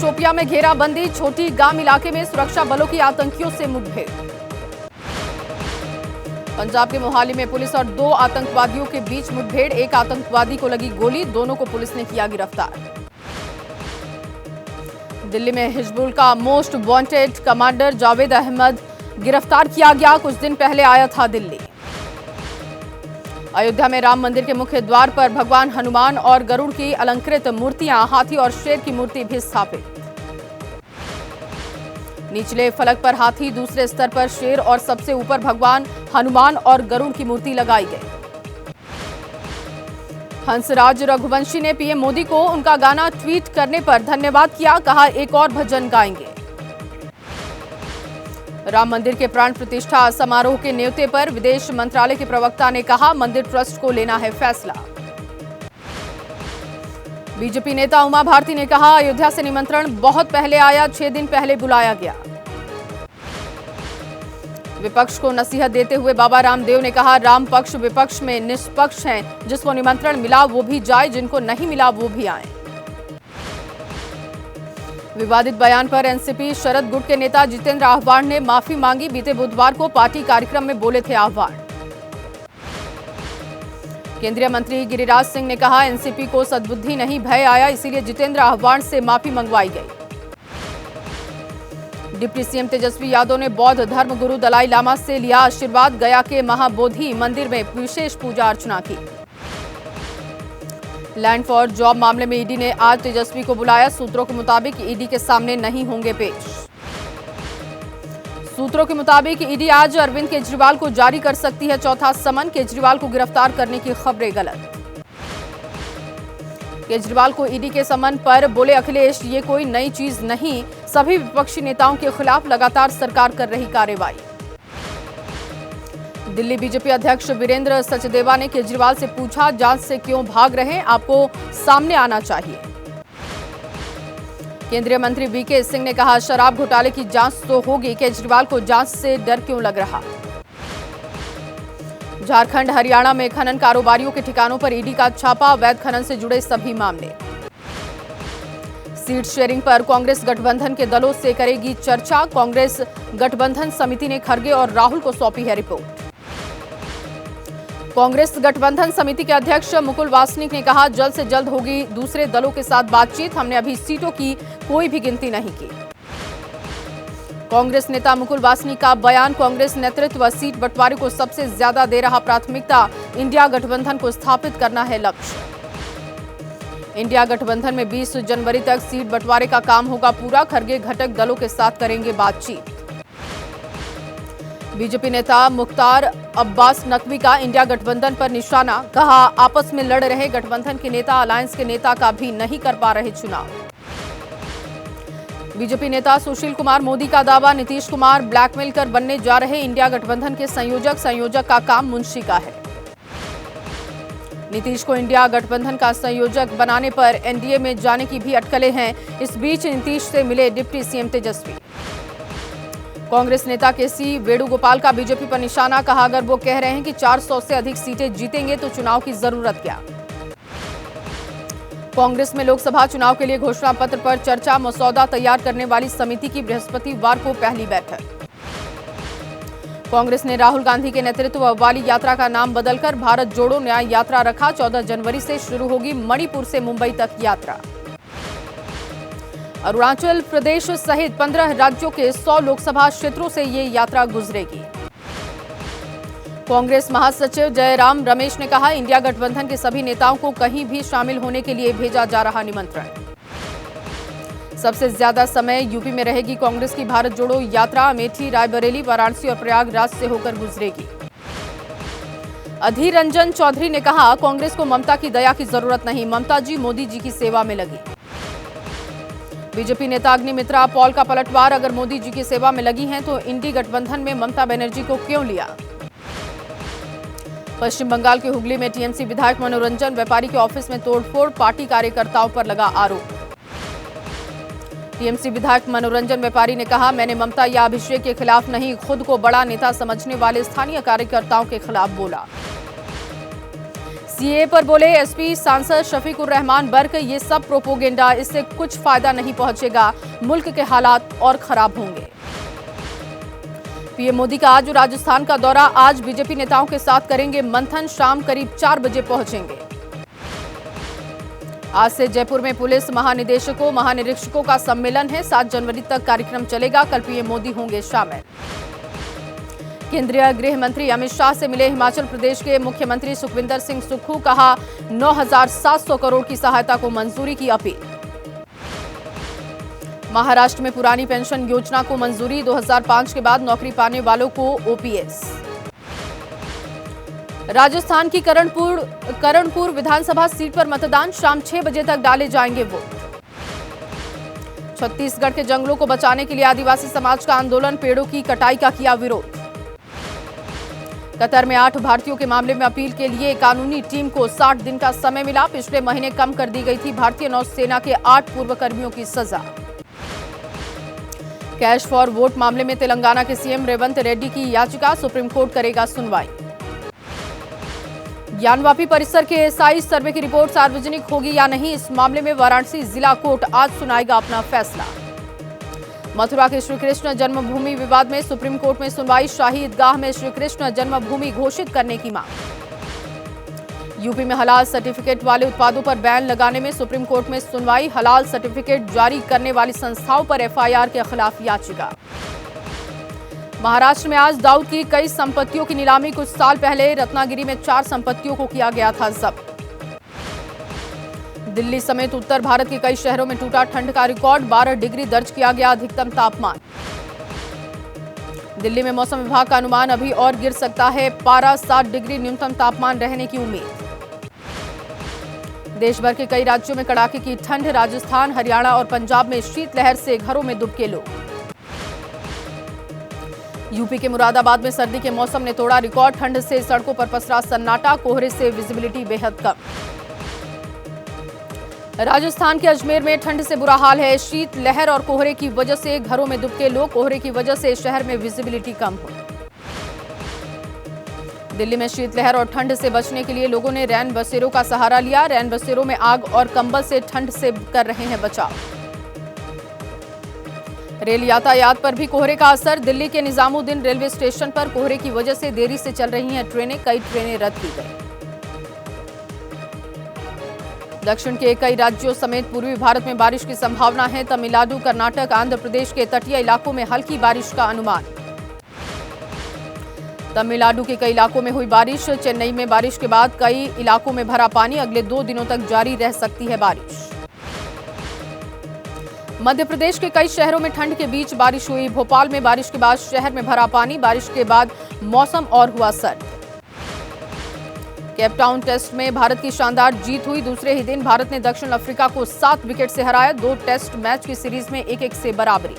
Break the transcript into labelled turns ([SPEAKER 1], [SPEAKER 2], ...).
[SPEAKER 1] शोपियां में घेराबंदी, छोटी गांव इलाके में सुरक्षा बलों की आतंकियों से मुठभेड़। पंजाब के मोहाली में पुलिस और 2 आतंकवादियों के बीच मुठभेड़, एक आतंकवादी को लगी गोली, दोनों को पुलिस ने किया गिरफ्तार। दिल्ली में हिजबुल का most wanted commander Javed Ahmed गिरफ्तार किया गया, कुछ दिन पहले आया था दिल्ली। अयोध्या में राम मंदिर के मुख्य द्वार पर भगवान हनुमान और गरुड़ की अलंकृत मूर्तियां, हाथी और शेर की मूर्ति भी स्थापित। निचले फलक पर हाथी, दूसरे स्तर पर शेर और सबसे ऊपर भगवान हनुमान और गरुड़ की मूर्ति लगाई गई। हंसराज रघुवंशी ने पीएम मोदी को उनका गाना ट्वीट करने पर धन्यवाद किया, कहा एक और भजन गाएंगे। राम मंदिर के प्राण प्रतिष्ठा समारोह के न्योते पर विदेश मंत्रालय के प्रवक्ता ने कहा, मंदिर ट्रस्ट को लेना है फैसला। बीजेपी नेता उमा भारती ने कहा, अयोध्या से निमंत्रण बहुत पहले आया, 6 दिन पहले बुलाया गया। विपक्ष को नसीहत देते हुए बाबा रामदेव ने कहा, राम पक्ष विपक्ष में निष्पक्ष हैं, जिसको निमंत्रण मिला वो भी जाए, जिनको नहीं मिला वो भी आए। विवादित बयान पर एनसीपी शरद गुट के नेता जितेंद्र आह्वान ने माफी मांगी, बीते बुधवार को पार्टी कार्यक्रम में बोले थे आह्वान। केंद्रीय मंत्री गिरिराज सिंह ने कहा, एनसीपी को सद्बुद्धि नहीं भय आया, इसीलिए जितेंद्र आह्वान से माफी मंगवाई गई। डिप्टी सीएम तेजस्वी यादव ने बौद्ध धर्म गुरु दलाई लामा से लिया आशीर्वाद, गया के महाबोधि मंदिर में विशेष पूजा अर्चना की। लैंड फॉर जॉब मामले में ईडी ने आज तेजस्वी को बुलाया, सूत्रों के मुताबिक ईडी के सामने नहीं होंगे पेश। सूत्रों के मुताबिक ईडी आज अरविंद केजरीवाल को जारी कर सकती है चौथा समन, केजरीवाल को गिरफ्तार करने की खबरें गलत। केजरीवाल को ईडी के समन पर बोले अखिलेश, ये कोई नई चीज नहीं, सभी विपक्षी नेताओं के खिलाफ लगातार सरकार कर रही कार्रवाई। दिल्ली बीजेपी अध्यक्ष वीरेंद्र सचदेवा ने केजरीवाल से पूछा, जांच से क्यों भाग रहे हैं, आपको सामने आना चाहिए। केंद्रीय मंत्री वीके सिंह ने कहा, शराब घोटाले की जांच तो होगी, केजरीवाल को जांच से डर क्यों लग रहा। झारखंड हरियाणा में खनन कारोबारियों के ठिकानों पर ईडी का छापा, अवैध खनन से जुड़े सभी मामले। सीट शेयरिंग पर कांग्रेस गठबंधन के दलों से करेगी चर्चा, कांग्रेस गठबंधन समिति ने खरगे और राहुल को सौंपी है रिपोर्ट। कांग्रेस गठबंधन समिति के अध्यक्ष मुकुल वासनिक ने कहा, जल्द से जल्द होगी दूसरे दलों के साथ बातचीत, हमने अभी सीटों की कोई भी गिनती नहीं की। कांग्रेस नेता मुकुल वासनिक का बयान, कांग्रेस नेतृत्व सीट बंटवारे को सबसे ज्यादा दे रहा प्राथमिकता, इंडिया गठबंधन को स्थापित करना है लक्ष्य। इंडिया गठबंधन में 20 जनवरी तक सीट बंटवारे का काम होगा पूरा, खरगे घटक दलों के साथ करेंगे बातचीत। बीजेपी नेता मुख्तार अब्बास नकवी का इंडिया गठबंधन पर निशाना, कहा आपस में लड़ रहे गठबंधन के नेता अलायंस के नेता का भी नहीं कर पा रहे चुनाव। बीजेपी नेता सुशील कुमार मोदी का दावा, नीतीश कुमार ब्लैकमेल कर बनने जा रहे इंडिया गठबंधन के संयोजक का काम मुंशी का है। नीतीश को इंडिया गठबंधन का संयोजक बनाने पर एनडीए में जाने की भी अटकलें हैं। इस बीच नीतीश से मिले डिप्टी सीएम तेजस्वी। कांग्रेस नेता केसी वेणुगोपाल का बीजेपी पर निशाना, कहा अगर वो कह रहे हैं कि 400 से अधिक सीटें जीतेंगे तो चुनाव की जरूरत क्या। कांग्रेस में लोकसभा चुनाव के लिए घोषणा पत्र पर चर्चा, मसौदा तैयार करने वाली समिति की बृहस्पतिवार को पहली बैठक। कांग्रेस ने राहुल गांधी के नेतृत्व वाली यात्रा का नाम बदलकर भारत जोड़ो न्याय यात्रा रखा, 14 जनवरी से शुरू होगी मणिपुर से मुंबई तक यात्रा। अरुणाचल प्रदेश सहित 15 राज्यों के 100 लोकसभा क्षेत्रों से ये यात्रा गुजरेगी। कांग्रेस महासचिव जयराम रमेश ने कहा, इंडिया गठबंधन के सभी नेताओं को कहीं भी शामिल होने के लिए भेजा जा रहा निमंत्रण। सबसे ज्यादा समय यूपी में रहेगी कांग्रेस की भारत जोड़ो यात्रा, अमेठी, रायबरेली, वाराणसी और प्रयागराज से होकर गुजरेगी। अधीर रंजन चौधरी ने कहा, कांग्रेस को ममता की दया की जरूरत नहीं, ममता जी मोदी जी की सेवा में लगी। बीजेपी नेता अग्निमित्रा पॉल का पलटवार, अगर मोदी जी की सेवा में लगी हैं तो इंडी गठबंधन में ममता बनर्जी को क्यों लिया। पश्चिम बंगाल के हुगली में टीएमसी विधायक मनोरंजन व्यापारी के ऑफिस में तोड़फोड़, पार्टी कार्यकर्ताओं पर लगा आरोप। टीएमसी विधायक मनोरंजन व्यापारी ने कहा, मैंने ममता या अभिषेक के खिलाफ नहीं, खुद को बड़ा नेता समझने वाले स्थानीय कार्यकर्ताओं के खिलाफ बोला। सीए पर बोले एसपी सांसद शफीकुर रहमान बर्क, ये सब प्रोपोगेंडा, इससे कुछ फायदा नहीं पहुंचेगा, मुल्क के हालात और खराब होंगे। पीएम मोदी का आज राजस्थान का दौरा, आज बीजेपी नेताओं के साथ करेंगे मंथन, शाम करीब 4 बजे पहुंचेंगे। आज से जयपुर में पुलिस महानिदेशकों महानिरीक्षकों का सम्मेलन है, 7 जनवरी तक कार्यक्रम चलेगा, कल पीएम मोदी होंगे शामिल। केंद्रीय गृह मंत्री अमित शाह से मिले हिमाचल प्रदेश के मुख्यमंत्री सुखविंदर सिंह सुक्खू, कहा 9,700 करोड़ की सहायता को मंजूरी की अपील। महाराष्ट्र में पुरानी पेंशन योजना को मंजूरी, 2005 के बाद नौकरी पाने वालों को ओपीएस। राजस्थान की करणपुर विधानसभा सीट पर मतदान, शाम 6 बजे तक डाले जाएंगे वोट। छत्तीसगढ़ के जंगलों को बचाने के लिए आदिवासी समाज का आंदोलन, पेड़ों की कटाई का किया विरोध। कतर में 8 भारतीयों के मामले में अपील के लिए कानूनी टीम को 60 दिन का समय मिला, पिछले महीने कम कर दी गई थी भारतीय नौसेना के 8 पूर्व कर्मियों की सजा। कैश फॉर वोट मामले में तेलंगाना के सीएम रेवंत रेड्डी की याचिका, सुप्रीम कोर्ट करेगा सुनवाई। ज्ञानवापी परिसर के एसआई सर्वे की रिपोर्ट सार्वजनिक होगी या नहीं, इस मामले में वाराणसी जिला कोर्ट आज सुनाएगा अपना फैसला। मथुरा के श्रीकृष्ण जन्मभूमि विवाद में सुप्रीम कोर्ट में सुनवाई, शाही ईदगाह में श्रीकृष्ण जन्मभूमि घोषित करने की मांग। यूपी में हलाल सर्टिफिकेट वाले उत्पादों पर बैन लगाने में सुप्रीम कोर्ट में सुनवाई, हलाल सर्टिफिकेट जारी करने वाली संस्थाओं पर एफआईआर के खिलाफ याचिका। महाराष्ट्र में आज दाऊद की कई संपत्तियों की नीलामी, कुछ साल पहले रत्नागिरी में 4 संपत्तियों को किया गया था जब्त। दिल्ली समेत उत्तर भारत के कई शहरों में टूटा ठंड का रिकॉर्ड, 12 डिग्री दर्ज किया गया अधिकतम तापमान। दिल्ली में मौसम विभाग का अनुमान, अभी और गिर सकता है पारा, 7 डिग्री न्यूनतम तापमान रहने की उम्मीद। देश भर के कई राज्यों में कड़ाके की ठंड, राजस्थान हरियाणा और पंजाब में शीतलहर से घरों में दुबके लोग। यूपी के मुरादाबाद में सर्दी के मौसम ने तोड़ा रिकॉर्ड, ठंड से सड़कों पर पसरा सन्नाटा, कोहरे से विजिबिलिटी बेहद कम। राजस्थान के अजमेर में ठंड से बुरा हाल है, शीत लहर और कोहरे की वजह से घरों में दुबके लोग, कोहरे की वजह से शहर में विजिबिलिटी कम हुई। दिल्ली में शीतलहर और ठंड से बचने के लिए लोगों ने रैन बसेरों का सहारा लिया, रैन बसेरों में आग और कंबल से ठंड से कर रहे हैं बचाव। रेल यातायात पर भी कोहरे का असर, दिल्ली के निजामुद्दीन रेलवे स्टेशन पर कोहरे की वजह से देरी से चल रही हैं ट्रेनें, कई ट्रेनें रद्द की गई। दक्षिण के कई राज्यों समेत पूर्वी भारत में बारिश की संभावना है, तमिलनाडु कर्नाटक आंध्र प्रदेश के तटीय इलाकों में हल्की बारिश का अनुमान। तमिलनाडु के कई इलाकों में हुई बारिश, चेन्नई में बारिश के बाद कई इलाकों में भरा पानी, अगले 2 दिनों तक जारी रह सकती है बारिश। मध्य प्रदेश के कई शहरों में ठंड के बीच बारिश हुई, भोपाल में बारिश के बाद शहर में भरा पानी, बारिश के बाद मौसम और हुआ सर्द। केपटाउन टेस्ट में भारत की शानदार जीत हुई, दूसरे ही दिन भारत ने दक्षिण अफ्रीका को 7 विकेट से हराया, 2 टेस्ट मैच की सीरीज में 1-1 से बराबरी।